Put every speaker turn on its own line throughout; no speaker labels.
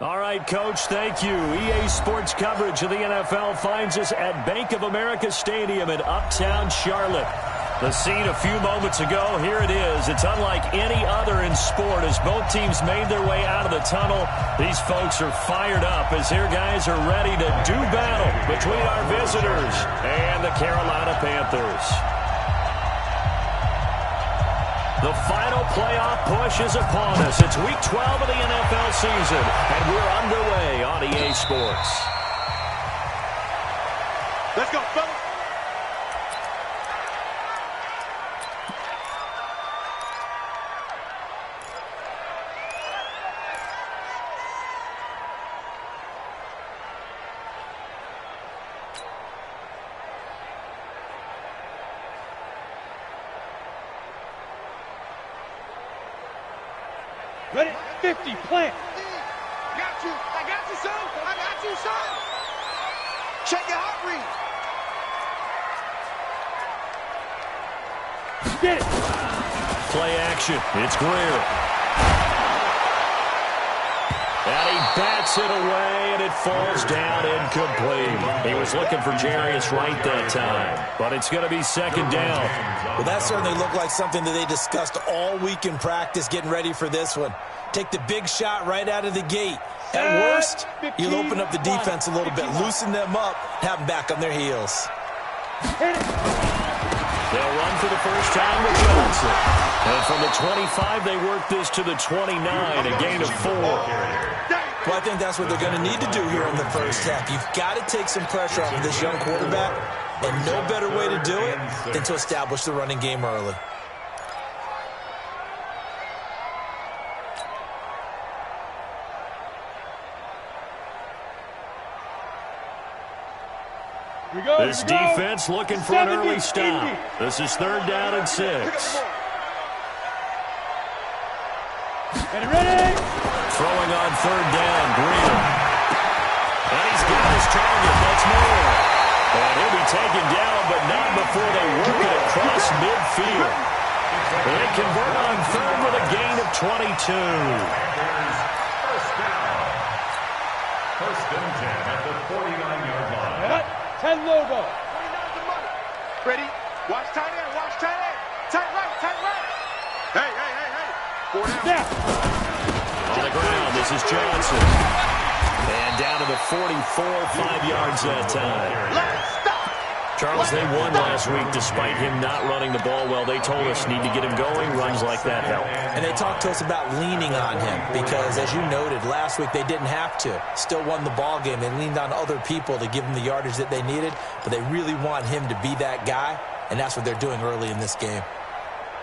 All right, Coach, thank you. EA Sports coverage of the NFL finds us at Bank of America Stadium in Uptown Charlotte. The scene a few moments ago, here it is. It's unlike any other in sport as both teams made their way out of the tunnel. These folks are fired up as their guys are ready to do battle between our visitors and the Carolina Panthers. The final playoff push is upon us. It's Week 12 of the NFL season, and we're underway on EA Sports.
Let's go, fellas.
Ready? 50, plant.
Got you. I got you, son. I got you, son. Check your heart rate.
Get it.
Play action. It's Greer. And he bats it away, and it falls down incomplete. He was looking for Jarius Wright that time, but it's going to be second down.
Well, that certainly looked like something that they discussed all week in practice, getting ready for this one. Take the big shot right out of the gate. At worst, you'll open up the defense a little bit, loosen them up, have them back on their heels.
They'll run for the first time with Johnson. And from the 25, they work this to the 29, a gain of 4.
Well, I think that's what they're going to need to do here in the first half. You've got to take some pressure off of this young quarterback, and no better way to do it than to establish the running game early.
This defense looking for an early stop. This is 3rd down and 6.
Get ready.
Throwing on 3rd down, Greer. And he's got his target. That's more. And he'll be taken down, but not before they work it across midfield. They convert on 3rd with a gain of 22.
First down. 1st and 10 at the 49-yard line.
10 logo.
Ready? Watch tight end. Watch tight end. Tight right. Tight right. Hey, hey, hey, hey. 4 down.
Snap.
On the ground, this is Johnson. And down to the 44, 5 yards that time.
Let's stop.
Charles, they won last week despite him not running the ball well. They told us need to get him going. Runs like that help.
And they talked to us about leaning on him because, as you noted, last week they didn't have to. Still won the ball game. They leaned on other people to give them the yardage that they needed, but they really want him to be that guy, and that's what they're doing early in this game.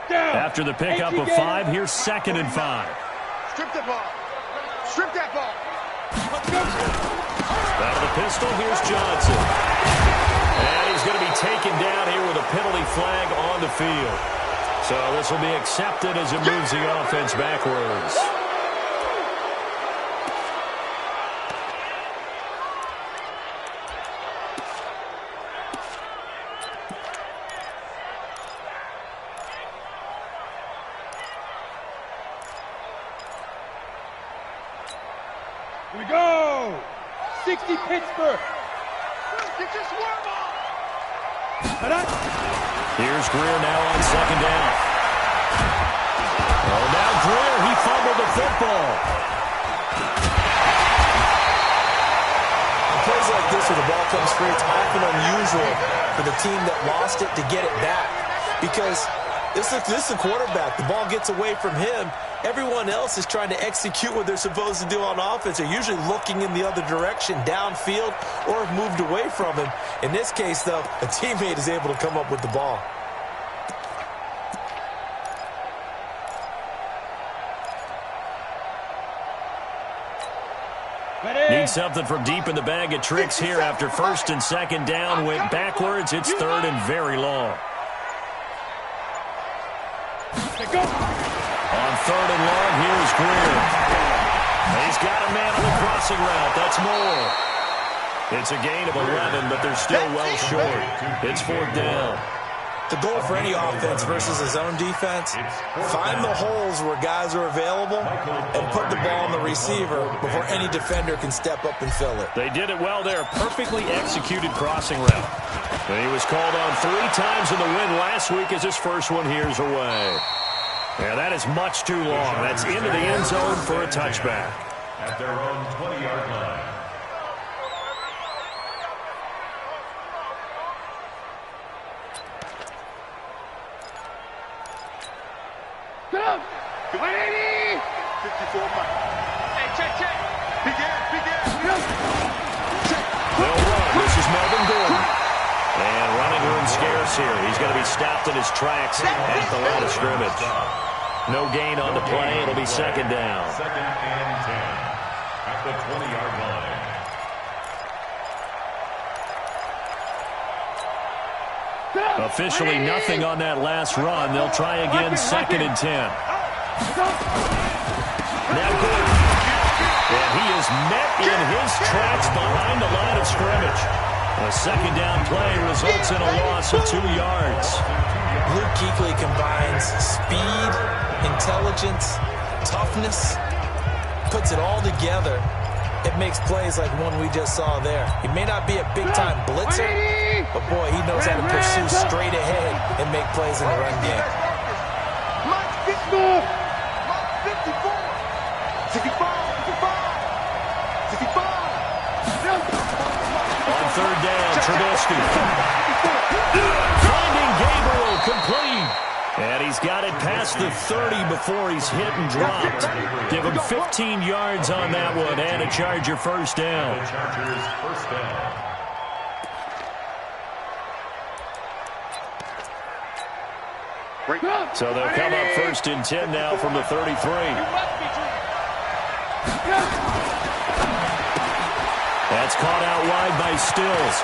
After the pickup of 5, here's 2nd and 5.
Strip the ball. Strip that ball.
Out of the pistol, here's Johnson. And he's going to be taken down here with a penalty flag on the field. So this will be accepted as it moves the offense backwards.
Here we go. 60 Pittsburgh.
Get your swerve on.
Here's Greer now on 2nd down. Oh, now Greer, he fumbled the football.
Plays like this where the ball comes free, it's often unusual for the team that lost it to get it back because this is the quarterback. The ball gets away from him. Everyone else is trying to execute what they're supposed to do on offense. They're usually looking in the other direction, downfield, or have moved away from him. In this case, though, a teammate is able to come up with the ball.
Need something from deep in the bag of tricks here after 1st and 2nd down. Went backwards. It's 3rd and very long. On 3rd and long, here's Greer. He's got a man on the crossing route. That's more. It's a gain of 11, but they're still well short. It's 4th down.
The goal for any offense versus a zone defense, find the holes where guys are available and put the ball on the receiver before any defender can step up and fill it.
They did it well there. Perfectly executed crossing route. And he was called on 3 times in the win last week as his first one here's away. Yeah, that is much too long. That's into the end zone for a touchback.
At their own 20-yard line.
Get up! 180! 54 Mike. Hey, check. Begin.
They'll run. This is Melvin Gordon. And running room scarce here. He's going to be stopped in his tracks at the line of scrimmage. No gain on the play. It'll be second down.
Second and 10 at the 20-yard line.
Officially nothing on that last run. They'll try again, second and 10. Now Gordon. And he is met in his tracks behind the line of scrimmage. A second down play results in a loss of 2 yards.
Luke Kuechly combines speed, intelligence, toughness, puts it all together. It makes plays like one we just saw there. He may not be a big-time blitzer, but boy, he knows how to pursue straight ahead and make plays in the run game.
Mike 54. Mike 54. 65.
On third down, Trubisky. Finding Gabriel complete. And he's got it past the 30 before he's hit and dropped. Give him 15 yards on that one and a Charger first down.
The Chargers first down.
So they'll come up first and 10 now from the 33. That's caught out wide by Stills.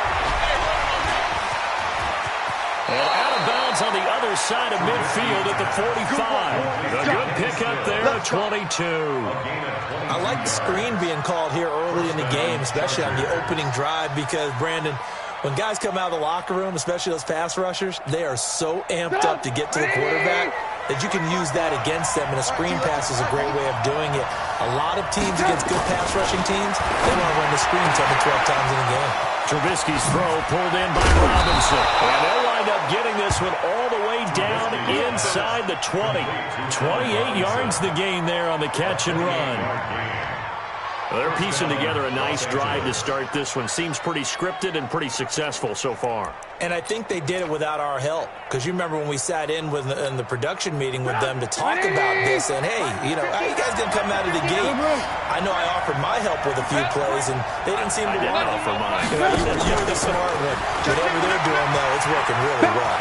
And out of bounds on the other side of midfield at the 45. A good pickup there at 22.
I like the screen being called here early in the game, especially on the opening drive, because, Brandon, when guys come out of the locker room, especially those pass rushers, they are so amped up to get to the quarterback that you can use that against them, and a screen pass is a great way of doing it. A lot of teams against good pass rushing teams, they want to run the screen 10 to 12 times in a game.
Trubisky's throw pulled in by Robinson. And they'll wind up getting this one all the way down inside the 20. 28 yards the gain there on the catch and run. Well, they're piecing together a nice drive to start this one. Seems pretty scripted and pretty successful so far.
And I think they did it without our help. Because you remember when we sat in the production meeting with them to talk about this, and hey, you know, how you guys didn't come out of the gate? I know I offered my help with a few plays, and they didn't seem to want to offer mine. You were the smart one. Whatever they're doing, though, it's working really well.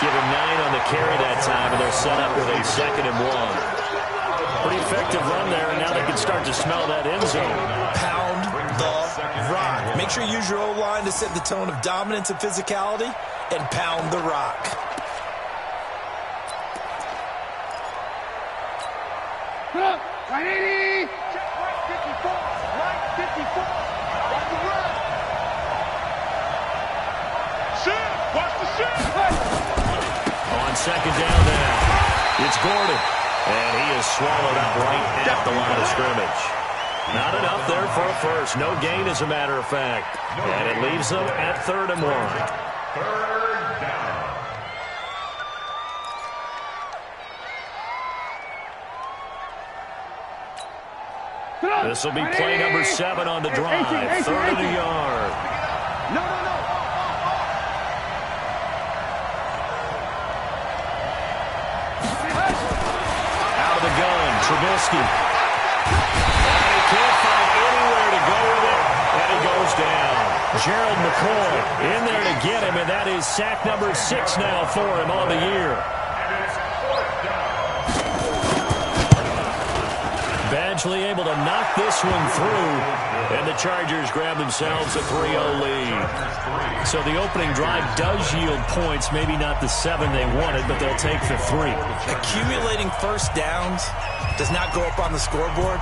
Give him 9 on the carry that time, and they're set up with a 2nd and 1. Pretty effective run there, and now they can start to smell that end zone.
Pound the rock. Make sure you use your O-line to set the tone of dominance and physicality, and pound the rock.
Right 80. Right 54. Right 54. Watch the run. Shit. Watch the shit.
On second down now, it's Gordon. And he is swallowed up right at the line of scrimmage. Not enough there for a first. No gain, as a matter of fact. And it leaves them at 3rd and 1.
Third down.
This will be play number 7 on the drive. 3rd and a yard.
No.
Out of the gun, Trubisky. And he can't find anywhere to go with it, and he goes down. Gerald McCoy in there to get him, and that is sack number 6 now for him on the year.
And it's 4th down.
Bad eventually able to knock this one through, and the Chargers grab themselves a 3-0 lead. So the opening drive does yield points, maybe not the 7 they wanted, but they'll take the 3.
Accumulating first downs does not go up on the scoreboard,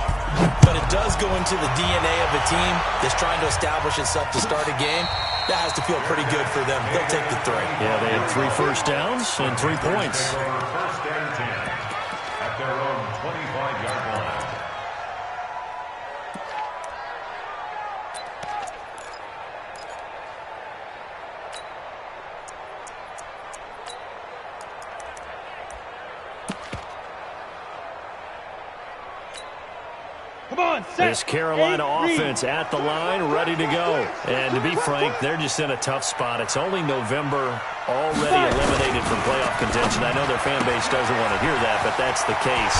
but it does go into the DNA of a team that's trying to establish itself to start a game. That has to feel pretty good for them. They'll take the 3.
Yeah, they had 3 first downs and 3 points.
First and 10 at their own 25-yard line.
Come on, set.
This Carolina
8,
offense at the line, ready to go. And to be frank, they're just in a tough spot. It's only November, already eliminated from playoff contention. I know their fan base doesn't want to hear that, but that's the case.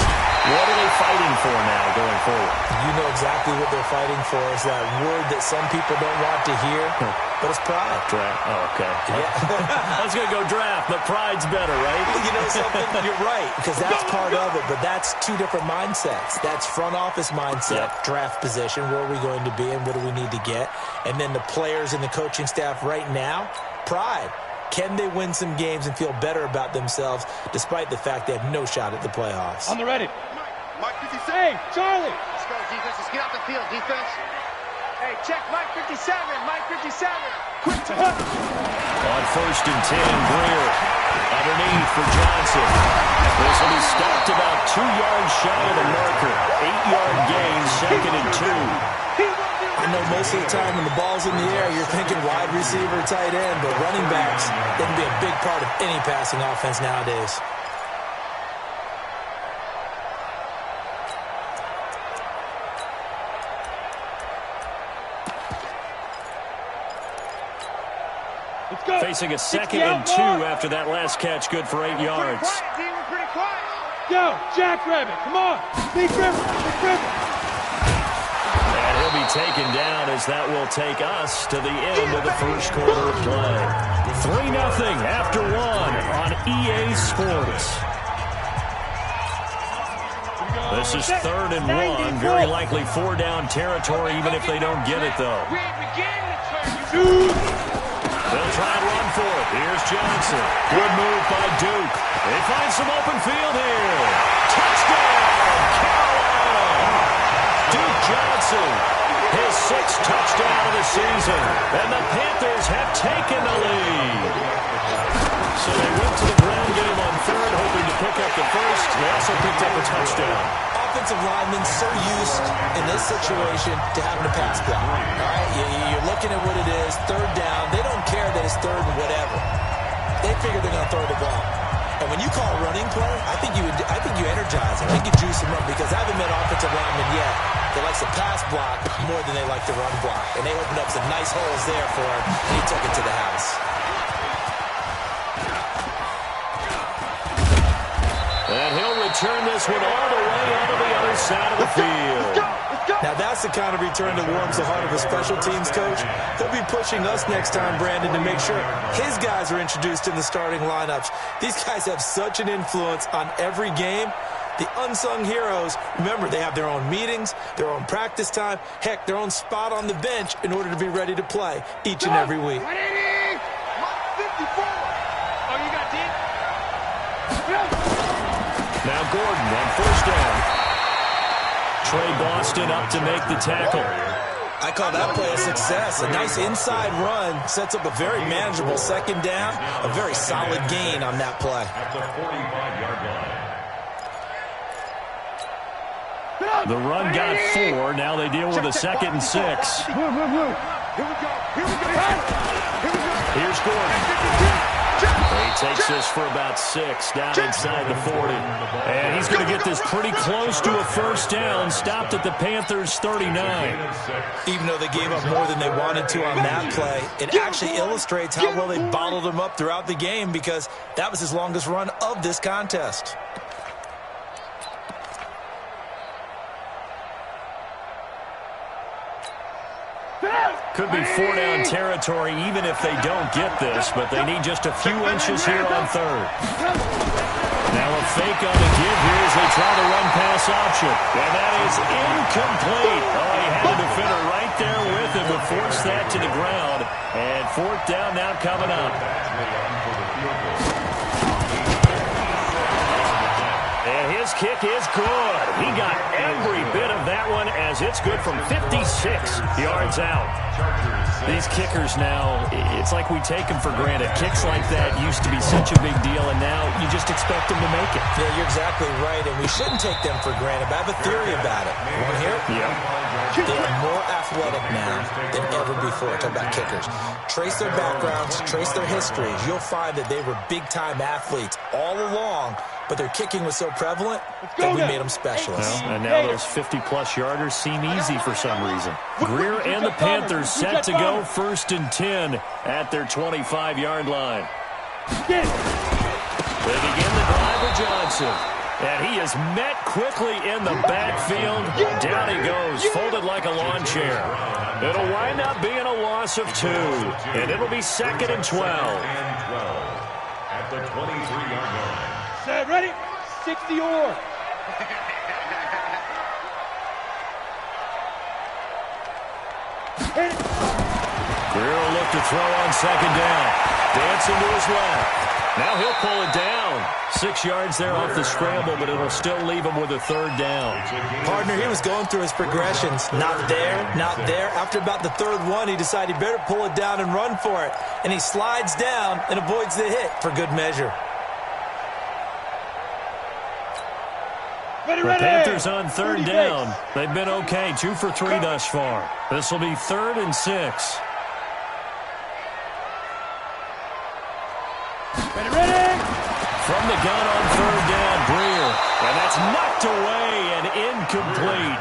What are they fighting for now going forward?
You know exactly what they're fighting for. Is that word that some people don't want to hear, but it's pride.
Draft. Oh, okay.
Yeah.
I was going to go draft, but pride's better, right?
Well, you know something? You're right, because that's part of it, but that's 2 different mindsets. That's front office mindset, draft position, where are we going to be and what do we need to get? And then the players and the coaching staff right now, pride. Can they win some games and feel better about themselves despite the fact they have no shot at the playoffs?
On the ready.
Mike 57.
Hey, Charlie.
Let's go, defense. Let's get out the field, defense. Hey, check Mike 57. Mike 57. Quick to hit.
On first and 10, Greer underneath for Johnson. This will be stopped about 2 yards shy of the marker. 8-yard gain, 2nd and 2.
I know most of the time when the ball's in the air, you're thinking wide receiver, tight end, but running backs, they can be a big part of any passing offense nowadays.
Let's go.
Facing a 2nd and 2 after that last catch, good for 8 yards.
Pretty quiet.
Go, Jackrabbit. Come on. Big river. Big river.
And he'll be taken down as that will take us to the end of the first quarter of play. 3-0 after 1 on EA Sports. This is 3rd and 1. Very likely 4-down territory, even if they don't get it, though.
We ain't beginning to turn you.
They'll try and run for it. Here's Johnson. Good move by Duke. They find some open field here. Touchdown, Carolina! Duke Johnson, his 6th touchdown of the season. And the Panthers have taken the lead. So they went to the ground game on 3rd, hoping to pick up the 1st. They also picked up a touchdown.
Offensive linemen so used in this situation to having a pass block. All right, you're looking at what it is, 3rd down. They don't care that it's 3rd and whatever. They figure they're going to throw the ball. And when you call a running play, I think you energize them. I think you juice them up because I haven't met offensive linemen yet that likes to pass block more than they like to run block. And they opened up some nice holes there for him, and he took it to the house.
And he'll return this one all the way onto the other side of the field.
Now that's the kind of return that warms the heart of a special teams coach. He'll be pushing us next time, Brandon, to make sure his guys are introduced in the starting lineups. These guys have such an influence on every game. The unsung heroes, remember, they have their own meetings, their own practice time, heck, their own spot on the bench in order to be ready to play each and every week.
Ready? Mike 54. Oh, you got it?
Now Gordon on 1st down. Trey Boston up to make the tackle.
I call that play a success. A nice inside run sets up a very manageable 2nd down. A very solid gain on that play.
At the 45-yard line.
The run got 4. Now they deal with a 2nd and 6.
Here we go. Here we go.
Here's Gordon. He takes this for about 6 down inside the 40. And he's going to get this pretty close to a 1st down. Stopped at the Panthers' 39.
Even though they gave up more than they wanted to on that play, it actually illustrates how well they bottled him up throughout the game because that was his longest run of this contest.
Could be 4-down territory even if they don't get this, but they need just a few inches here on 3rd. Now a fake on the give here as they try the run-pass option. And that is incomplete. Oh, he had a defender right there with him to force that to the ground. And fourth down now coming up. And his kick is good. He got every bit of that one as it's good from 56 yards out. These kickers now, it's like we take them for granted. Kicks like that used to be such a big deal, and now you just expect them to make it.
Yeah, you're exactly right, and we shouldn't take them for granted, but I have a theory about it. You want to hear it?
Yeah.
They are more athletic now than ever before. Talk about kickers. Trace their backgrounds, trace their histories. You'll find that they were big-time athletes all along, but their kicking was so prevalent that we made them specialists.
Well, and now those 50-plus yarders seem easy for some reason. Greer and the Panthers set to go 1st and 10 at their 25-yard line. They begin the drive with Johnson. And he is met quickly in the backfield. Down he goes, folded like a lawn chair. It'll wind up being a loss of 2. And it'll be 2nd and 12.
At the 23-yard line.
Set, ready? 60 or.
Greer will look to throw on 2nd down. Dancing to his left. Now he'll pull it down. 6 yards there off the scramble, but it'll still leave him with a 3rd down.
Partner, he was going through his progressions. Not there, not there. After about the 3rd one, he decided he better pull it down and run for it. And he slides down and avoids the hit for good measure.
Ready,
The
ready.
Panthers on 3rd down. They've been okay, 2 for 3 thus far. This will be 3rd and 6.
Ready, ready.
From the gun on 3rd down, Greer. And that's knocked away and incomplete.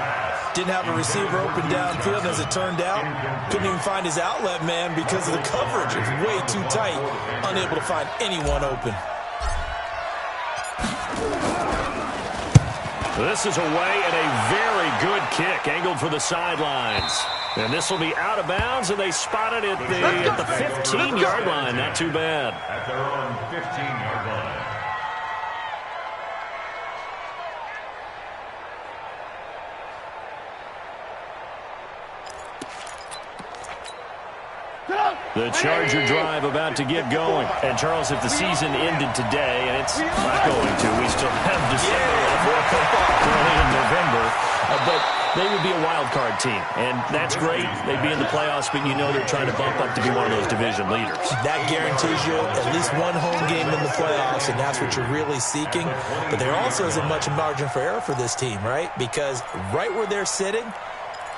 Didn't have a receiver open downfield, and as it turned out, couldn't even find his outlet man because of the coverage. It was way too tight, unable to find anyone open.
This is away and a very good kick, angled for the sidelines. And this will be out of bounds, and they spot it at the 15-yard line. Not too bad.
At their own 15-yard line.
The Charger drive about to get going. And, Charles, if the season ended today, and it's not going to, we still have December early in November, but they would be a wild card team. And that's great. They'd be in the playoffs, but you know they're trying to bump up to be one of those division leaders.
That guarantees you at least one home game in the playoffs, and that's what you're really seeking. But there also isn't much margin for error for this team, right? Because right where they're sitting,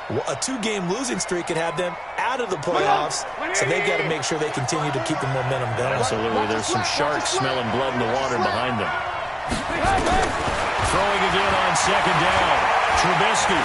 a 2-game losing streak could have them out of the playoffs, so they've got to make sure they continue to keep the momentum going.
Absolutely. There's some sharks smelling blood in the water behind them. Throwing again on 2nd down. Trubisky.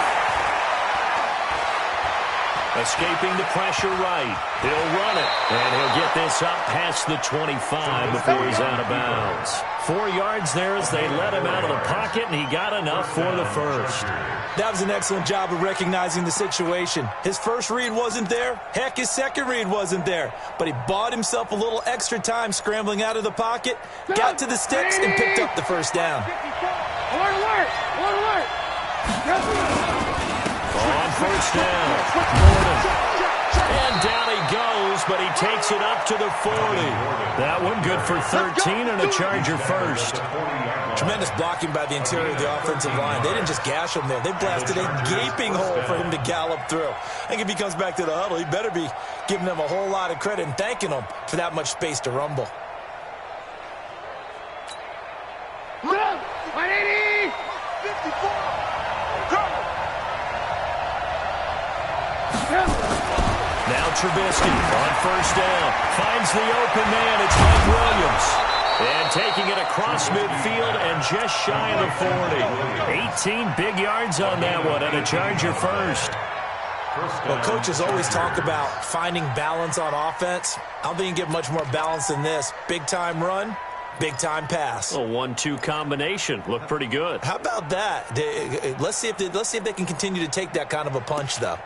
Escaping the pressure right. He'll run it, and he'll get this up past the 25 before he's out of bounds. 4 yards there as they let him out of the pocket, and he got enough for the 1st.
That was an excellent job of recognizing the situation. His first read wasn't there. Heck, his second read wasn't there. But he bought himself a little extra time scrambling out of the pocket, got to the sticks, and picked up the 1st down.
Alert, alert. Alert, alert.
On 1st down, Gordon. And down he goes, but he takes it up to the 40. That one good for 13 and a Charger 1st.
Tremendous blocking by the interior of the offensive line. They didn't just gash him there. They blasted a gaping hole for him to gallop through. I think if he comes back to the huddle, he better be giving them a whole lot of credit and thanking them for that much space to rumble.
180.
54. Go.
Now Trubisky on 1st down. Finds the open man. It's Mike Williams. And taking it across midfield and just shy of the 40. 18 big yards on that one and a Charger 1st.
Well, coaches always talk about finding balance on offense. I don't think you can get much more balance than this. Big-time run, big-time pass.
A 1-2 combination. Looked pretty good.
How about that? Let's see if they can continue to take that kind of a punch, though.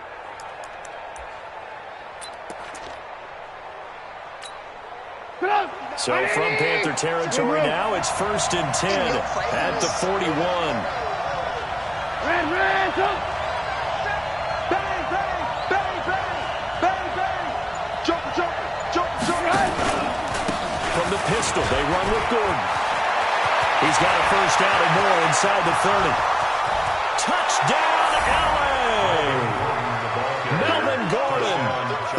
Come on.
So from Panther territory now, it's 1st and 10 at the 41.
Red, go!
Bang, bang, bang, bang, bang, bang. Jumper, jumper, jumper, jumper.
From the pistol, they run with Gordon. He's got a first down and more inside the 30. Touchdown, LA! Melvin Gordon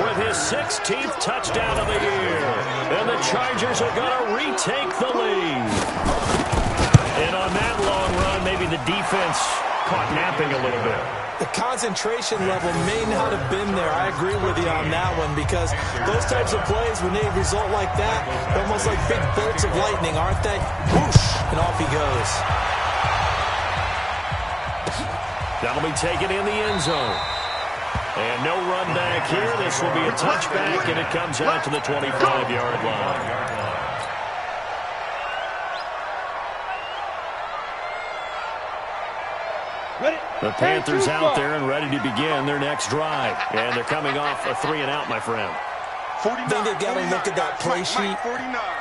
with his 16th touchdown of the year. And the Chargers are going to retake the lead. And on that long run, maybe the defense caught napping a little bit.
The concentration level may not have been there. I agree with you on that one because those types of plays, when they result like that, they're almost like big bolts of lightning, aren't they? Whoosh! And off he goes.
That'll be taken in the end zone. And no run back here. This will be a touchback, and it comes out to the 25-yard line. The Panthers out there and ready to begin their next drive. And they're coming off a 3-and-out, my friend.
I think they've got to look at that play sheet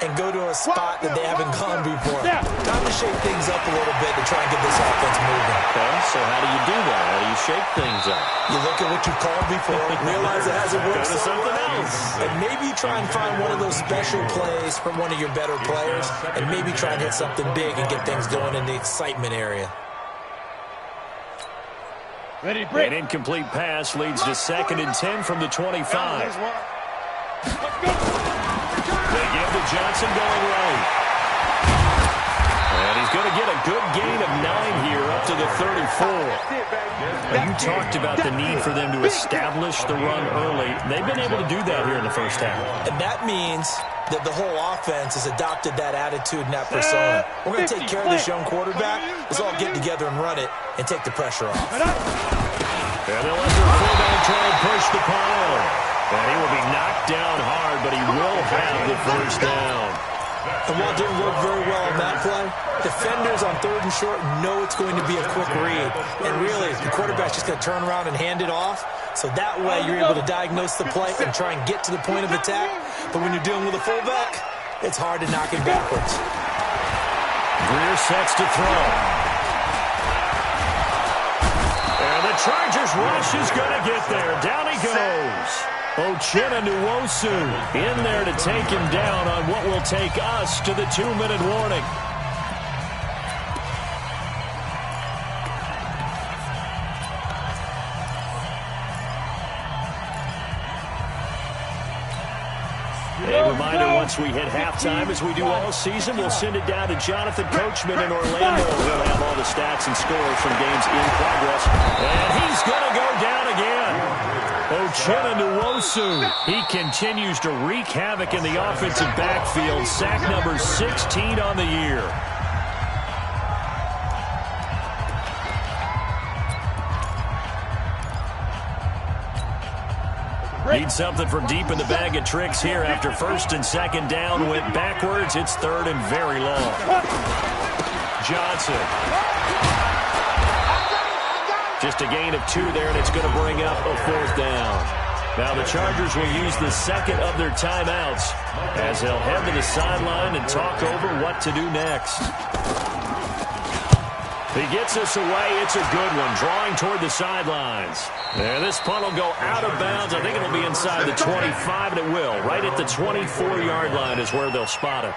and go to a spot that they haven't gone before. Time to shake things up a little bit to try and get this offense moving.
Okay, so how do you do that? How do you shake things up?
You look at what you called before, realize it hasn't worked
Go to something
well,
else.
and maybe try and find one of those special plays from one of your better players, and maybe try and hit something big and get things going in the excitement area.
Ready to break.
An incomplete pass leads to 2nd and 10 from the 25. They give to Johnson going right. And he's going to get a good gain of 9 here up to the 34. Now, you talked about the need for them to establish the run early. They've been able to do that here in the first half.
And that means that the whole offense has adopted that attitude and that persona. We're going to take care of this young quarterback. Let's all get together and run it and take the pressure off.
And they'll let their fullback try and push the pile. And he will be knocked down hard, but he will have the first down.
And while it didn't work very well on that play, defenders on 3rd and short know it's going to be a quick read. And really, the quarterback's just going to turn around and hand it off. So that way, you're able to diagnose the play and try and get to the point of attack. But when you're dealing with a fullback, it's hard to knock him backwards.
Greer sets to throw. And the Chargers rush is going to get there. Down he goes. Uchenna Nwosu in there to take him down on what will take us to the 2-minute warning. A reminder, once we hit halftime, as we do all season, we'll send it down to Jonathan Coachman in Orlando. He'll have all the stats and scores from games in progress. And he's going to go down again. Uchenna Nwosu, he continues to wreak havoc in the offensive backfield. Sack number 16 on the year. Need something from deep in the bag of tricks here after 1st and 2nd down. Went backwards. It's 3rd and very long. Johnson. Just a gain of 2 there, and it's going to bring up a 4th down. Now the Chargers will use the 2nd of their timeouts as they'll head to the sideline and talk over what to do next. He gets us away. It's a good one, drawing toward the sidelines. And this punt will go out of bounds. I think it'll be inside the 25, and it will. Right at the 24-yard line is where they'll spot it.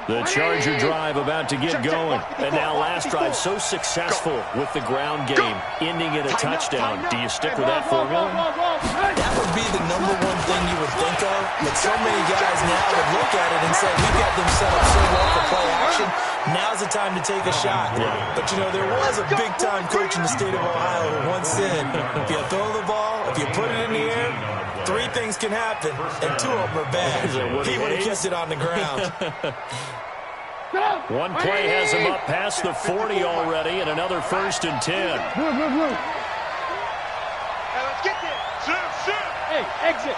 The Charger drive about to get going. And now last drive so successful with the ground game, ending in a touchdown. Do you stick with that formula?
That would be the #1 thing you would think of. But so many guys now would look at it and say, we got them set up so well for play action. Now's the time to take a shot. But, you know, there was a big-time coach in the state of Ohio who once said, if you throw the ball, if you put it in the air, 3 things can happen, and 2 of them are bad. He would have kept it on the ground.
One play has him up past the 40 already, and another 1st and 10.
Hey, let's get this.
Hey, exit.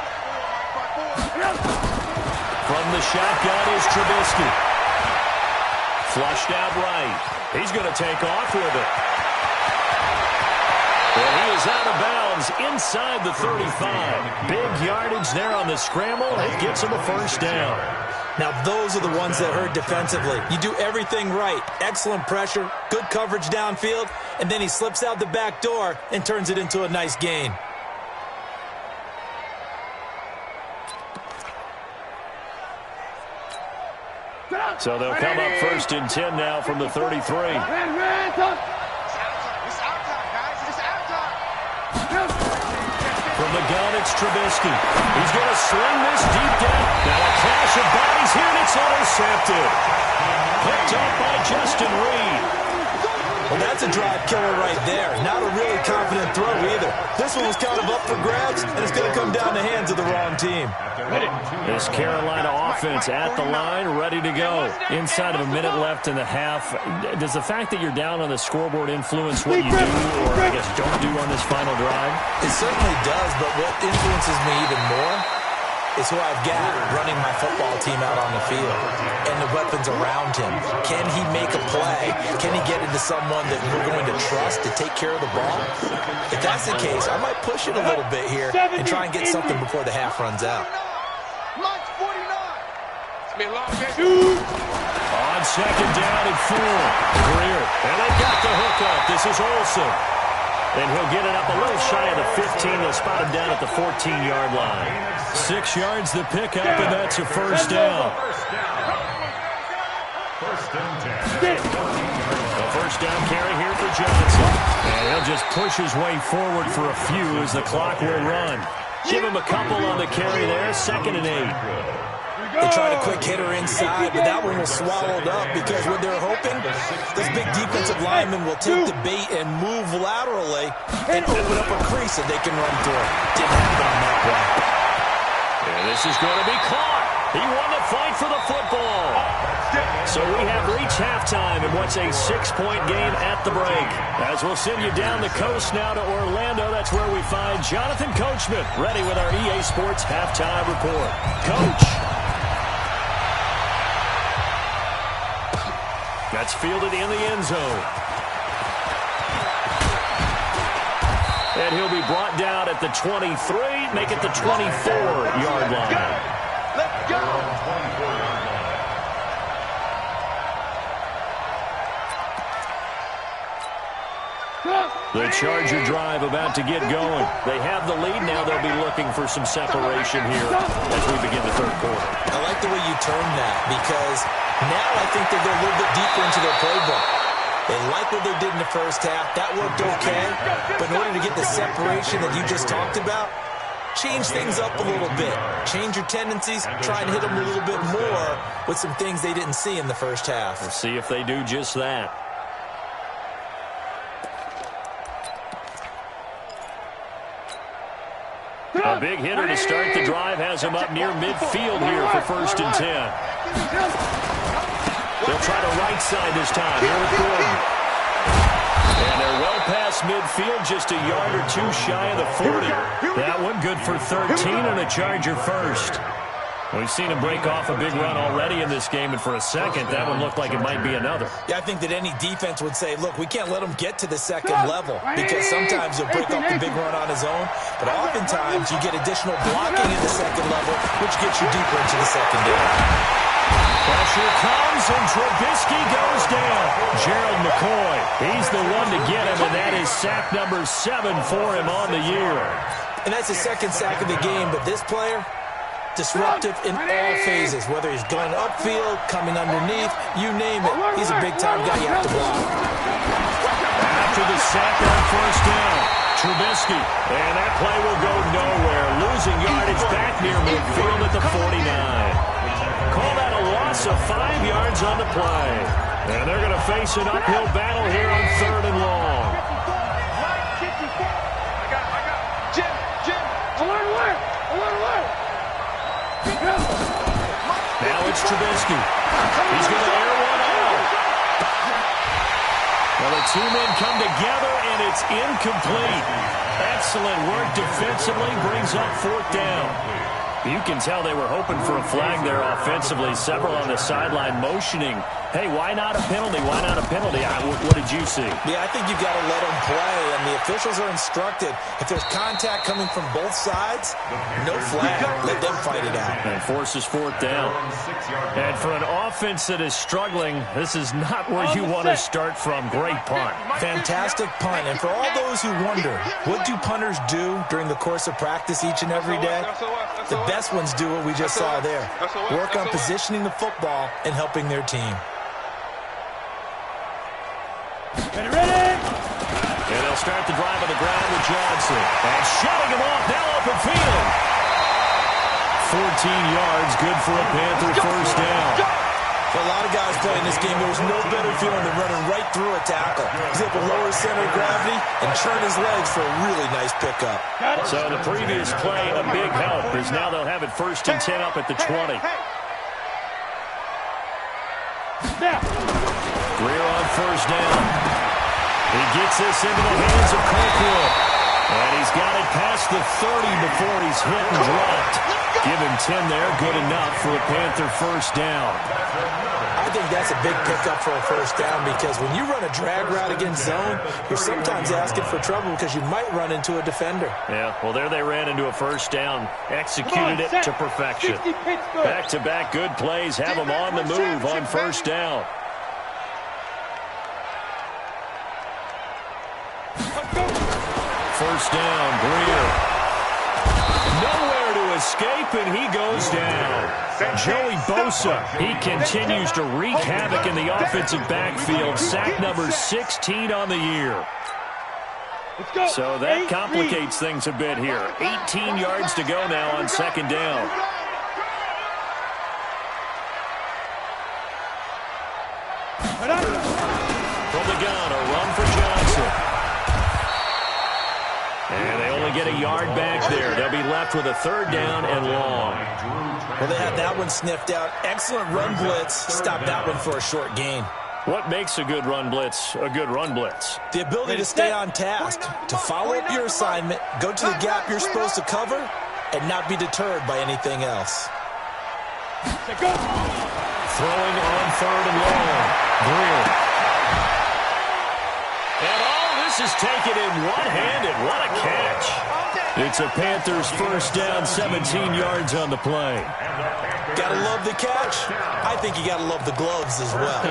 From the shotgun is Trubisky. Flushed out right. He's going to take off with it. And he is out of bounds inside the 35. Big yardage there on the scramble. It gets him a first down.
Now, those are the ones that hurt defensively. You do everything right. Excellent pressure, good coverage downfield, and then he slips out the back door and turns it into a nice gain.
So they'll come up first and 10 now from the 33.
It's our time, guys. It's our time.
From the gun, it's Trubisky. He's going to swing this deep down. Now a clash of bodies here, and it's intercepted. Picked up by Justin Reed.
Well, that's a drive killer right there. Not a really confident throw either. This one was kind of up for grabs, and it's going to come down the hands of the wrong team.
This Carolina offense at the line, ready to go. Inside of a minute left in the half. Does the fact that you're down on the scoreboard influence what you do, or I guess don't do on this final drive?
It certainly does, but what influences me even more is who I've got running my football team out on the field and the weapons around him. Can he make a play? Can he get into someone that we're going to trust to take care of the ball? If that's the case, I might push it a little bit here and try and get something before the half runs out.
Lunch 49. It's been a long day.
On second down and 4. Greer. And they got the hook up. This is Olsen. And he'll get it up a little shy of the 15. They'll spot him down at the 14-yard line. 6 yards the pickup, and that's a first down.
First and 10.
A first down carry here for Johnson. And he'll just push his way forward for a few as the clock will run. Give him a couple on the carry there. 2nd and 8.
They tried a quick hitter inside, but that one was swallowed up because what they're hoping, this big defensive lineman will take the bait and move laterally and open up a crease that they can run through. Didn't happen on that play.
And this is going to be caught. He won the fight for the football. So we have reached halftime in what's a 6-point game at the break. As we'll send you down the coast now to Orlando, that's where we find Jonathan Coachman ready with our EA Sports halftime report. Coach. That's fielded in the end zone. And he'll be brought down at the 23, make it the 24-yard line.
Let's go.
The Charger drive about to get going. They have the lead. Now they'll be looking for some separation here as we begin the third quarter.
I like the way you turned that because now I think they go a little bit deeper into their playbook. They like what they did in the first half. That worked okay. But in order to get the separation that you just talked about, change things up a little bit. Change your tendencies. Try and hit them a little bit more with some things they didn't see in the first half.
We'll see if they do just that. A big hitter to start the drive has him up near midfield here for 1st and 10. They'll try to right side this time. Here with Gordon. And they're well past midfield, just a yard or two shy of the 40. That one good for 13 and a Charger first. We've seen him break off a big run already in this game, and for a second, that one looked like it might be another.
Yeah, I think that any defense would say, look, we can't let him get to the second level because sometimes he'll break off the big run on his own, but oftentimes you get additional blocking at the second level, which gets you deeper into the secondary.
Pressure comes, and Trubisky goes down. Gerald McCoy, he's the one to get him, and that is sack number 7 for him on the year.
And that's the second sack of the game, but this player, disruptive in all phases, whether he's going upfield, coming underneath, you name it. He's a big-time guy you have to block.
After the sack on first down, Trubisky, and that play will go nowhere. Losing yardage back near midfield at the 49. Call that a loss of 5 yards on the play. And they're going to face an uphill battle here on 3rd and long. Now it's Trubisky. He's going to air one out. Well, the two men come together, and it's incomplete. Excellent work defensively, brings up 4th down. You can tell they were hoping for a flag there offensively. Several on the sideline motioning, hey, why not a penalty? Why not a penalty? What did you see?
Yeah, I think you've got to let them play, and the officials are instructed. If there's contact coming from both sides, no flag. Let them fight it out.
And forces fourth down. And for an offense that is struggling, this is not where you want to start from. Great punt.
Fantastic punt. And for all those who wonder, what do punters do during the course of practice each and every day? The best ones do what we just saw there. Work on positioning the football and helping their team.
Ready?
And they'll start the drive on the ground with Johnson. And shutting him off, now open field. 14 yards, good for a Panther first down.
For a lot of guys playing this game, there was no better feeling than running right through a tackle. He's able to lower his center of gravity and churn his legs for a really nice pickup.
So the previous play, a big help, as now they'll have it 1st and 10 up at the 20. Greer on first down. He gets this into the hands of Kirkwood. And he's got it past the 30 before he's hit and dropped. Give him 10 there, good enough for a Panther first down.
I think that's a big pickup for a first down because when you run a drag route against zone, you're sometimes asking for trouble because you might run into a defender.
Yeah, well, there they ran into a first down, executed it to perfection. Back-to-back good plays, have them on the move on first down. First down, Greer. Nowhere to escape, and he goes down. Joey Bosa, he continues to wreak havoc in the offensive backfield. Sack number 16 on the year. So that complicates things a bit here. 18 yards to go now on second down. From the gun, a run for Johnson. And they only get a yard back there. They'll be left with a third down and long.
Well, they had that one sniffed out. Excellent run blitz. Stop that one for a short gain.
What makes a good run blitz a good run blitz?
The ability to stay on task, to follow up your assignment, go to the gap you're supposed to cover, and not be deterred by anything else.
Throwing on third and long. Greer. And all this is taken in one-handed. What a catch. It's a Panthers first down, 17 yards on the play.
Gotta love the catch. I think you gotta love the gloves as well.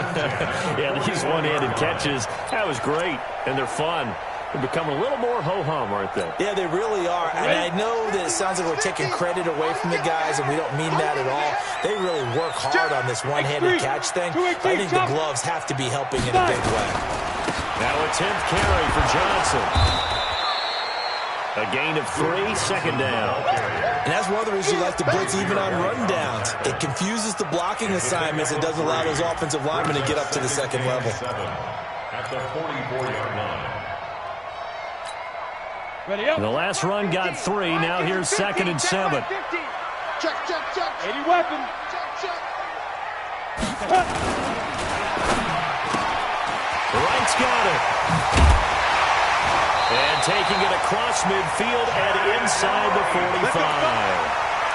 Yeah, these one-handed catches, that was great, and they're fun. They're becoming a little more ho-hum, aren't they?
Yeah, they really are. And I know that it sounds like we're taking credit away from the guys, and we don't mean that at all. They really work hard on this one-handed catch thing. But I think the gloves have to be helping in a big way.
Now a 10th carry for Johnson. A gain of 3, second down.
And that's one of the reasons you like to blitz even on rundowns. It confuses the blocking assignments and doesn't allow those offensive linemen to get up to the second level.
At the 44-yard line.
The last run got 3. Now here's 2nd and 7.
Check.
80 weapon.
Wright's got it. And taking it across midfield and inside the 45.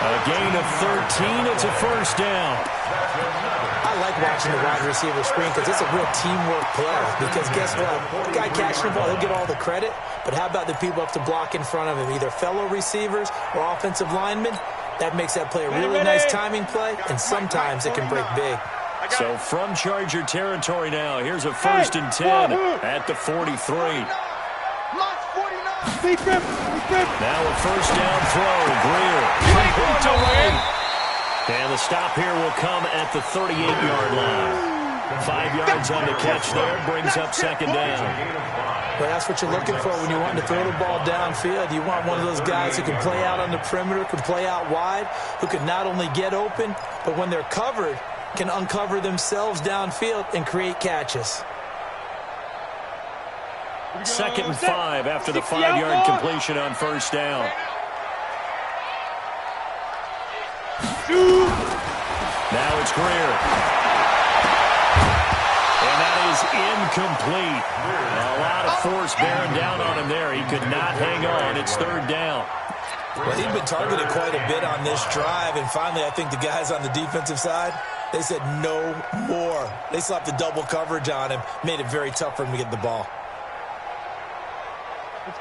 A gain of 13. It's a first down.
I like watching the wide receiver screen because it's a real teamwork play. Because guess what? The guy catching the ball, he'll get all the credit. But how about the people up to block in front of him? Either fellow receivers or offensive linemen. That makes that play a really nice timing play. And sometimes it can break big.
So from Charger territory now, here's a 1st and 10 at the 43. Now a first down throw. Greer. And the stop here will come at the 38-yard line. 5 yards on the catch there. Brings up second down.
Well, that's what you're looking for when you want to throw the ball downfield. You want one of those guys who can play out on the perimeter, can play out wide, who can not only get open, but when they're covered, can uncover themselves downfield and create catches.
2nd and 5 after the 5-yard completion on first down. Now it's Greer. And that is incomplete. A lot of force bearing down on him there. He could not hang on. It's third down.
Well, he'd been targeted quite a bit on this drive, and finally I think the guys on the defensive side, they said no more. They slapped the double coverage on him, made it very tough for him to get the ball.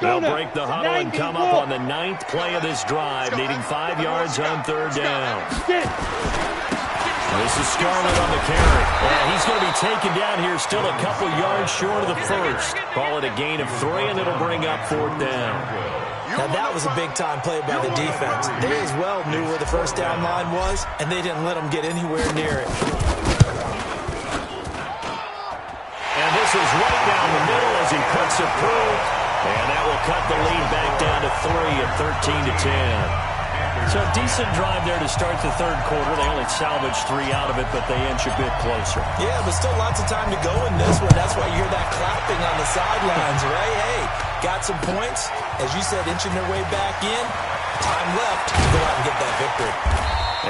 They'll break the huddle and come up on the 9th play of this drive, needing 5 yards on 3rd down. This is Scarlett on the carry. And he's going to be taken down here, still a couple yards short of the first. Call it a gain of 3, and it'll bring up 4th down.
Now that was a big-time play by the defense. They as well knew where the first down line was, and they didn't let them get anywhere near it.
And this is right down the middle as he puts it through. And that will cut the lead back down to 3 at 13-10. So a decent drive there to start the 3rd quarter. They only salvaged 3 out of it, but they inch a bit closer.
Yeah, but still lots of time to go in this one. That's why you hear that clapping on the sidelines, right? Hey, got some points. As you said, inching their way back in. Time left to go out and get that victory.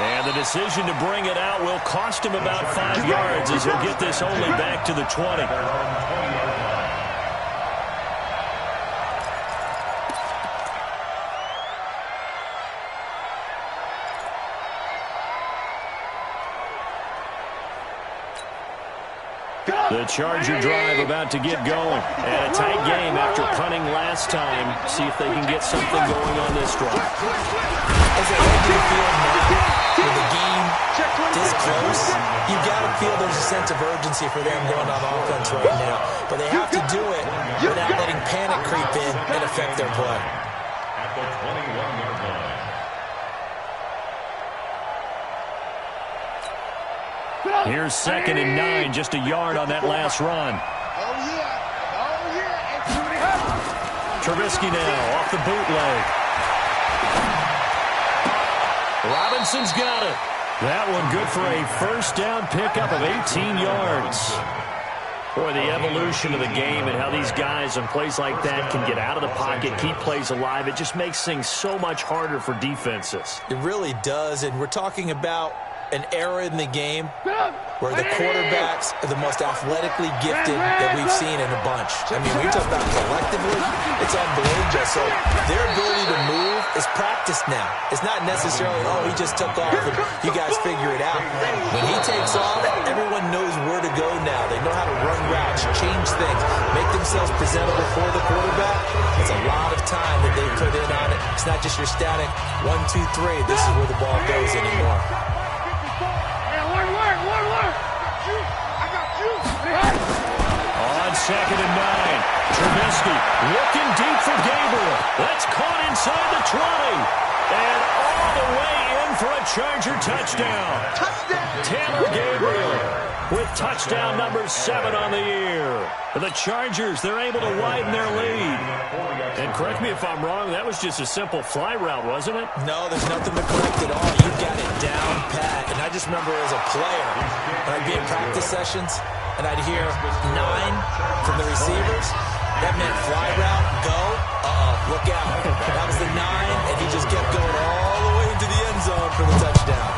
And the decision to bring it out will cost him about 5 yards as he'll get this only back to the 20. The Charger drive about to get going. And a tight game after punting last time. See if they can get something going on this drive.
As they head to the field now, with the game this close, you've got to feel there's a sense of urgency for them going on offense right now. But they have to do it without letting panic creep in and affect their play.
At the 21-yard line.
Here's 2nd and 9, just a yard on that last run. Trubisky now off the bootleg. Robinson's got it. That one good for a first down pickup of 18 yards. Boy, the evolution of the game and how these guys in plays like that can get out of the pocket, keep plays alive, it just makes things so much harder for defenses.
It really does, and we're talking about an era in the game where the quarterbacks are the most athletically gifted that we've seen in a bunch. I mean, we talk about collectively, it's unbelievable. So their ability to move is practiced now. It's not necessarily, oh, he just took off and you guys figure it out. When he takes off, everyone knows where to go now. They know how to run routes, change things, make themselves presentable for the quarterback. It's a lot of time that they put in on it. It's not just your static 1, 2, 3. This is where the ball goes anymore.
On 2nd and 9, Trubisky looking deep for Gabriel. That's caught inside the 20. And all the way in for a Charger touchdown. Taylor Gabriel with touchdown number 7 on the year. For the Chargers, they're able to widen their lead. And correct me if I'm wrong, that was just a simple fly route, wasn't it?
No, there's nothing to correct at all. You got it down pat. And I just remember as a player, when I'd be in practice sessions, and I'd hear 9 from the receivers. That meant fly route, go, look out. That was the 9, and he just kept going all the way into the end zone for the touchdown.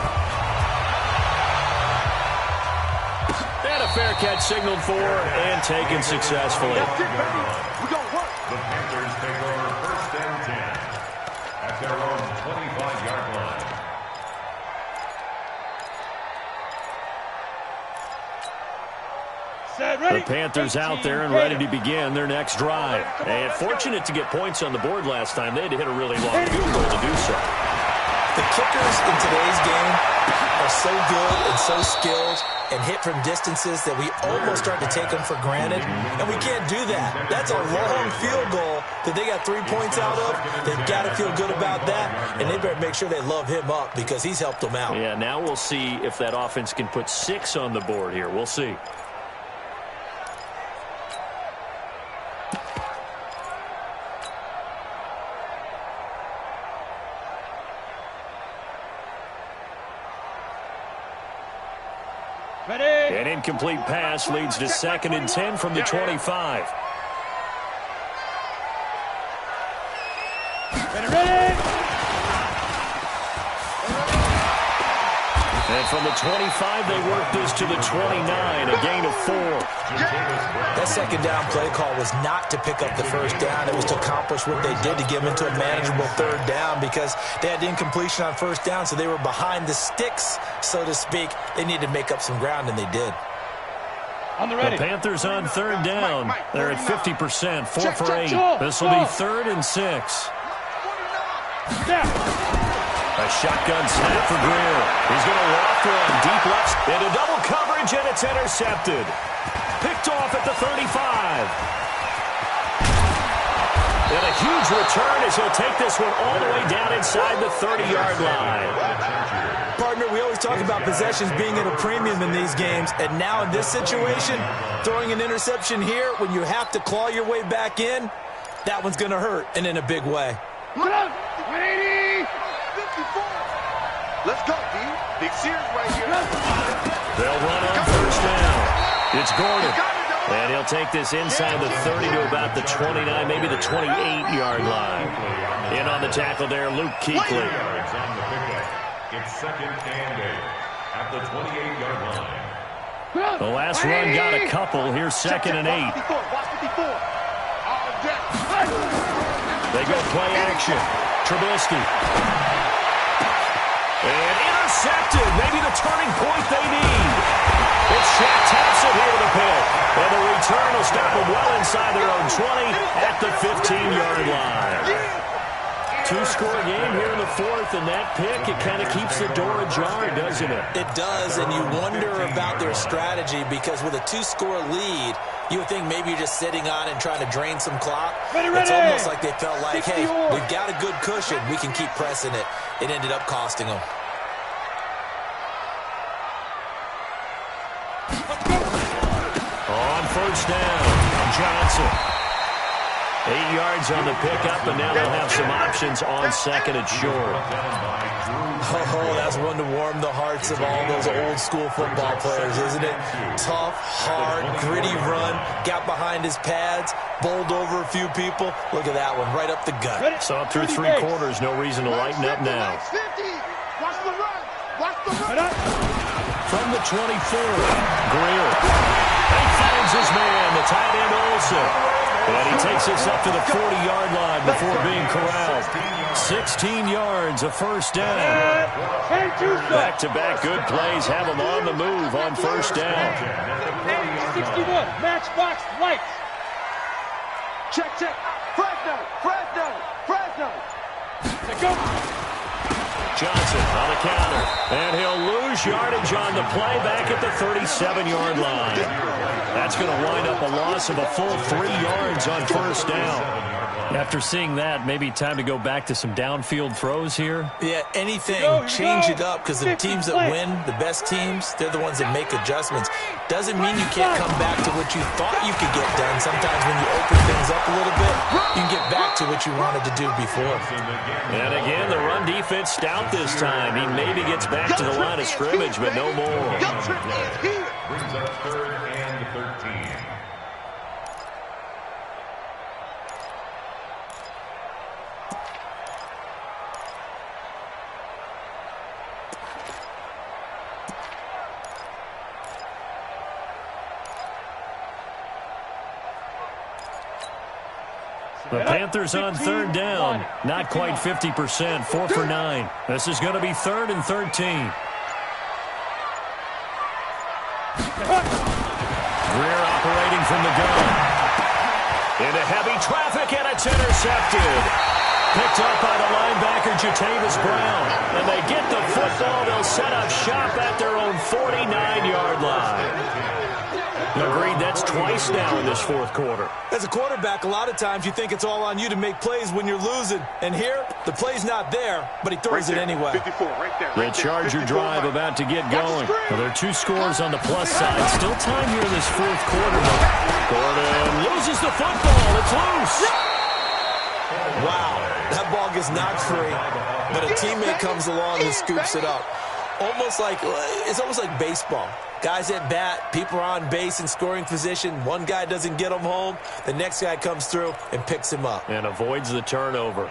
And a fair catch signaled for and taken successfully.
The Panthers take over 1st and 10 at their own 25-yard line.
The Panthers out there and ready to begin their next drive. And fortunate to get points on the board last time. They had to hit a really long field goal to do so.
The kickers in today's game are so good and so skilled and hit from distances that we almost start to take them for granted. And we can't do that. That's a long field goal that they got 3 points out of. They've got to feel good about that. And they better make sure they love him up because he's helped them out.
Yeah, now we'll see if that offense can put 6 on the board here. We'll see.
Ready?
An incomplete pass leads to 2nd and 10 from the 25.
Ready?
And from the 25, they work this to the 29. A gain of 4.
That second down play call was not to pick up the first down. It was to accomplish what they did to get them into a manageable third down because they had incompletion on first down, so they were behind the sticks, so to speak. They needed to make up some ground, and they did.
The Panthers on third down. They're at 50%, 4 for 8. This will be 3rd and 6. A shotgun snap for Greer. He's going to walk one deep left into double coverage, and it's intercepted. Picked off at the 35. And a huge return as he'll take this one all the way down inside the 30-yard line.
Partner, we always talk about possessions being at a premium in these games, and now in this situation, throwing an interception here when you have to claw your way back in, that one's going to hurt, and in a big way.
Let's go, D. Big Sears right here.
They'll run on first down. It's Gordon. And he'll take this inside the 30 to about the 29, maybe the 28-yard line. In on the tackle there, Luke Kuechly.
It's 2nd and 8 at the 28-yard line.
The last run got a couple. Here's 2nd and 8. They go play action. Trubisky. And intercepted. Maybe the turning point they need. It's Shaq Thompson here to the pick. And the return will stop them well inside their own 20 at the 15-yard line. Two-score game here in the 4th, and that pick, it kind of keeps the door ajar, doesn't it?
It does, and you wonder about their strategy because with a 2-score lead, you would think maybe you're just sitting on and trying to drain some clock. It's almost like they felt like, hey, we've got a good cushion. We can keep pressing it. It ended up costing them.
On first down, Johnson. 8 yards on the pickup, and now they'll have some options on 2nd and short.
Oh, that's one to warm the hearts of all those old-school football players, isn't it? Tough, hard, gritty run, got behind his pads, bowled over a few people. Look at that one, right up the gut.
So through 3 quarters, no reason to lighten up now.
Watch the run. Watch the run.
From the 24, Greer. He finds his man, the tight end Olsen. And he takes us up to the 40-yard line before being corralled. 16 yards, a first down. Back-to-back good plays have him on the move on first down.
61, matchbox lights.
Check. Fresno.
Go.
Johnson on the counter. And he'll lose yardage on the play back at the 37-yard line. That's going to wind up a loss of a full 3 yards on first down. After seeing that, maybe time to go back to some downfield throws here.
Yeah, anything, change it up, because the teams that win, the best teams, they're the ones that make adjustments. Doesn't mean you can't come back to what you thought you could get done. Sometimes when you open things up a little bit, you can get back to what you wanted to do before.
And again, the run defense stout this time. He maybe gets back to the line of scrimmage, but no more.
Brings up 3rd and 13.
The Panthers on third down. Not quite 50%, 4 for 9. This is going to be 3rd and 13. Greer operating from the gun. Into heavy traffic, and it's intercepted. Picked up by the linebacker, Jatavis Brown. And they get the football. They'll set up shop at their own 49-yard line. Agreed, that's twice now in this 4th quarter.
As a quarterback, a lot of times you think it's all on you to make plays when you're losing. And here, the play's not there, but he throws it anyway.
54, right there.
The Charger drive about to get going. Well, there are 2 scores on the plus side. Still time here in this 4th quarter. Gordon loses the football. It's loose.
Wow, that ball gets knocked free, but a teammate comes along and scoops it up. It's almost like baseball. Guys at bat, people are on base in scoring position. One guy doesn't get him home. The next guy comes through and picks him up.
And avoids the turnover.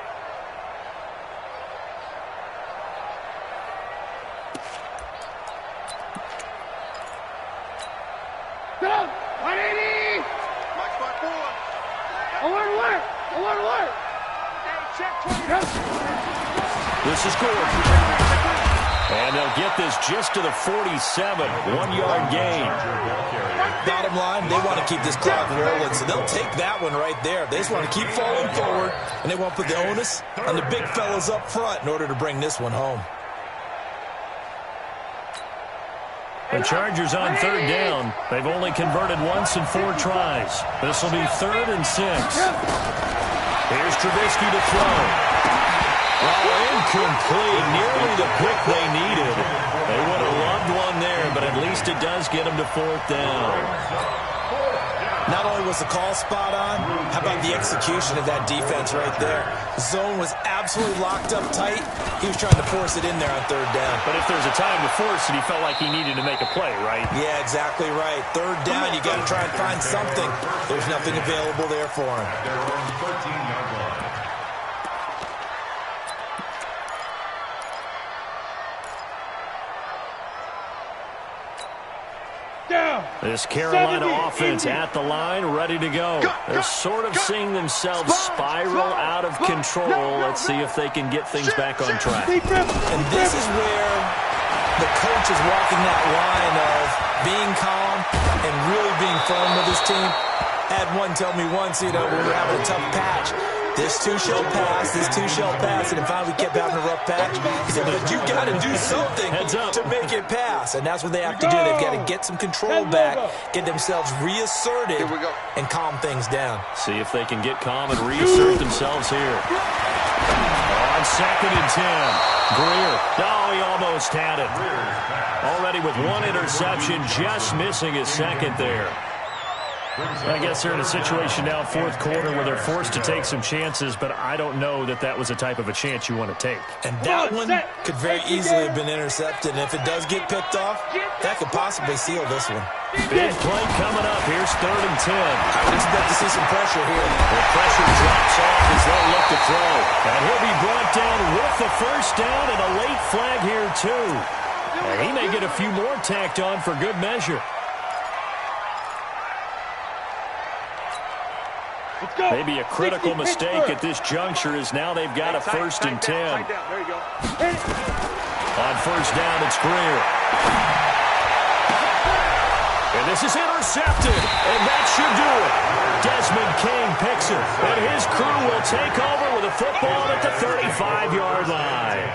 Go! 180!
Mike spot 4.
Alert! Alert!
Hey, check 20.
Go!
This is good. And they'll get this just to the 47. 1-yard gain.
Bottom line, they want to keep this clock rolling, so they'll take that one right there. They just want to keep falling forward, and they want to put the onus on the big fellas up front in order to bring this one home.
The Chargers on third down. They've only converted once in 4 tries. This will be 3rd and 6. Here's Trubisky to throw. Oh, incomplete. Nearly the pick they needed. They would have loved one there, but at least it does get them to 4th down.
Not only was the call spot on, how about the execution of that defense right there? Zone was absolutely locked up tight. He was trying to force it in there on 3rd down.
But if there's a time to force it, he felt like he needed to make a play, right?
Yeah, exactly right. 3rd down, you got to try and find something. There's nothing available there for him.
Their own 13-yard line.
Down!
This Carolina
70,
offense
easy.
at the line, ready to go. They're sort of seeing themselves spiral out of control. Let's see if they can get things back on track.
And this is where the coach is walking that line of being calm and really being firm with his team. Had one tell me once, when we were having a tough patch, this too shall pass, this too shall pass, and if finally we kept having a rough patch, he said, but you got to do something to make it pass, and that's what they have to do. They've got to get some control back, get themselves reasserted, and calm things down.
See if they can get calm and reassert themselves here. On 2nd and 10. Greer. Oh, he almost had it. Already with 1 interception, just missing his 2nd there. I guess they're in a situation now, 4th quarter, where they're forced to take some chances, but I don't know that that was a type of a chance you want to take.
And that one could very easily have been intercepted, and if it does get picked off, that could possibly seal this one.
Big play coming up. Here's 3rd and 10.
I would expect to see some pressure here.
The pressure drops off as they'll look to throw. And he'll be brought down with the 1st down and a late flag here, too. And he may get a few more tacked on for good measure. Maybe a critical mistake at this juncture is now they've got a 1st and 10.
There you go.
On 1st down, it's Greer. And this is intercepted, and that should do it. Desmond King picks it, and his crew will take over with a football at the 35-yard line.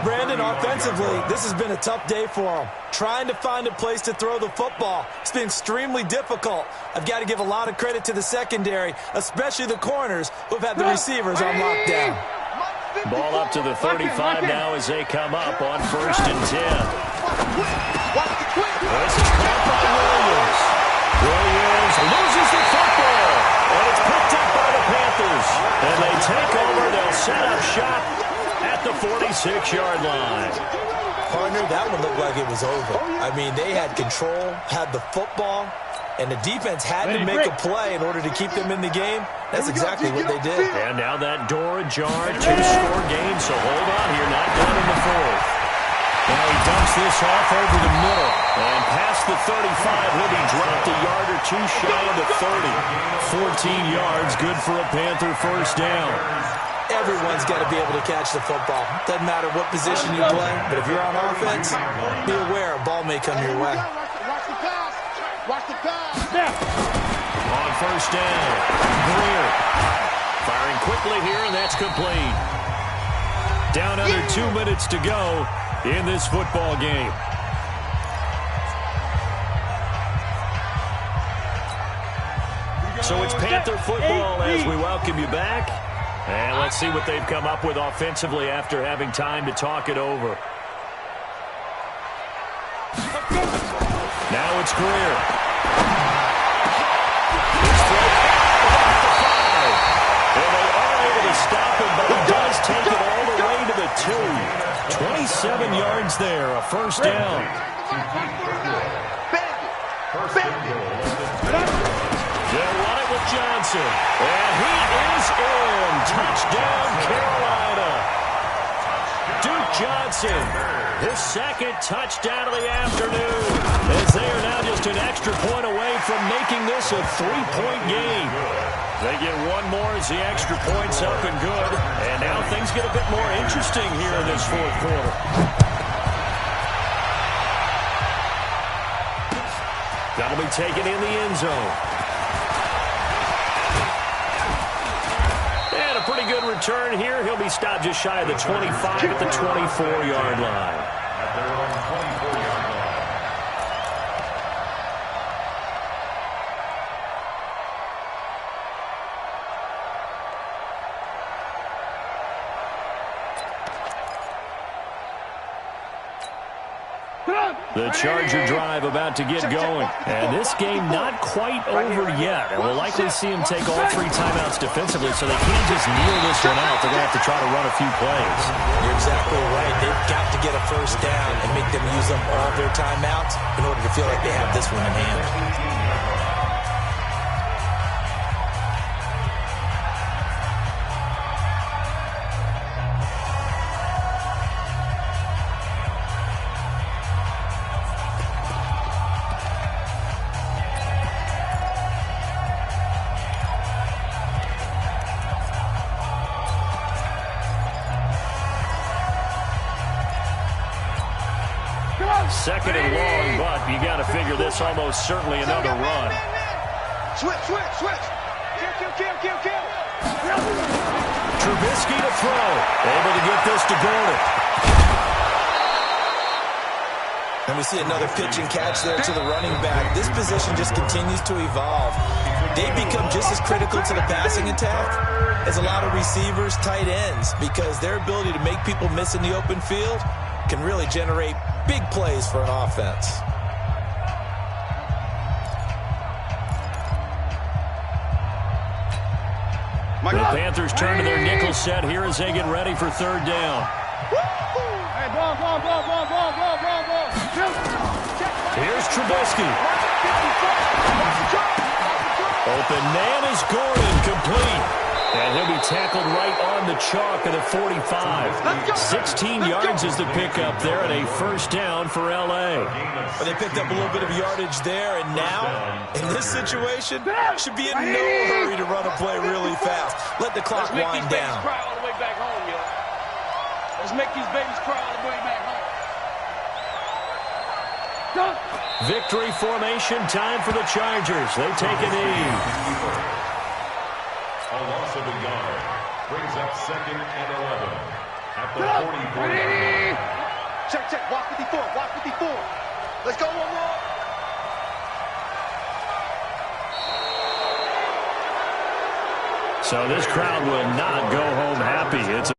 Brandon, offensively, this has been a tough day for them. Trying to find a place to throw the football. It's been extremely difficult. I've got to give a lot of credit to the secondary, especially the corners who have had the receivers on lockdown.
Ball up to the 35 now as they come up on 1st and 10. This is caught by Williams. Williams loses the football, and it's picked up by the Panthers. And they take over. They'll set up shop at the 46-yard line.
Partner, that one looked like it was over. I mean, they had control, had the football, and the defense had to make a play in order to keep them in the game. That's exactly what they did.
And now that door ajar, 2-score game, so hold on here, not done in the 4th. Now he dumps this off over the middle, and past the 35, he'll be dropped a yard or 2 shy of the 30. 14 yards, good for a Panther 1st down.
Everyone's got to be able to catch the football. Doesn't matter what position you play, but if you're on offense, be aware a ball may come your way.
Watch the pass. Watch the pass.
On 1st down, Greer firing quickly here, and that's complete. Down under 2 minutes to go in this football game. So it's Panther football as we welcome you back. And let's see what they've come up with offensively after having time to talk it over. Now it's Greer. It's throw at the 5. And they are able to stop him, but he does take it all the way to the 2. 27 yards there, a 1st down. They'll run it with Johnson. And he is in. Touchdown, Carolina. Duke Johnson. His second touchdown of the afternoon. As they are now just an extra point away from making this a 3-point game. They get one more as the extra point's up and good. And now things get a bit more interesting here in this fourth quarter. That'll be taken in the end zone. And a pretty good return here. He'll be stopped just shy of the 25 at the 24-yard line.
At their own 24-yard line.
The Charger drive about to get going. And this game not quite over yet. And we'll likely see them take all 3 timeouts defensively, so they can't just kneel this one out. They're going to have to try to run a few plays.
You're exactly right. They've got to get a first down and make them use up all their timeouts in order to feel like they have this one in hand.
Second and long, but you got to figure this almost certainly another run.
Switch. Kill.
Trubisky to throw. Able to get this to Gordon.
And we see another pitch and catch there to the running back. This position just continues to evolve. They become just as critical to the passing attack as a lot of receivers, tight ends, because their ability to make people miss in the open field can really generate big plays for an offense.
The Panthers turn to their nickel set here as they get ready for third down.
Hey, ball.
Here's Trubisky. Open man is Gordon, complete. And he'll be tackled right on the chalk at the 45. 16 yards is the pickup there at a first down for L.A.
But they picked up a little bit of yardage there, and now, in this situation, should be in no hurry to run a play really fast. Let the clock wind down.
Cry all the way back home, yo. Let's make these babies cry all the way back home.
Victory formation time for the Chargers. They take a knee.
A loss of a yard brings up 2nd and 11 at the 44-yard line.
Check. Walk 54. Let's go one more.
So this crowd will not go home happy. It's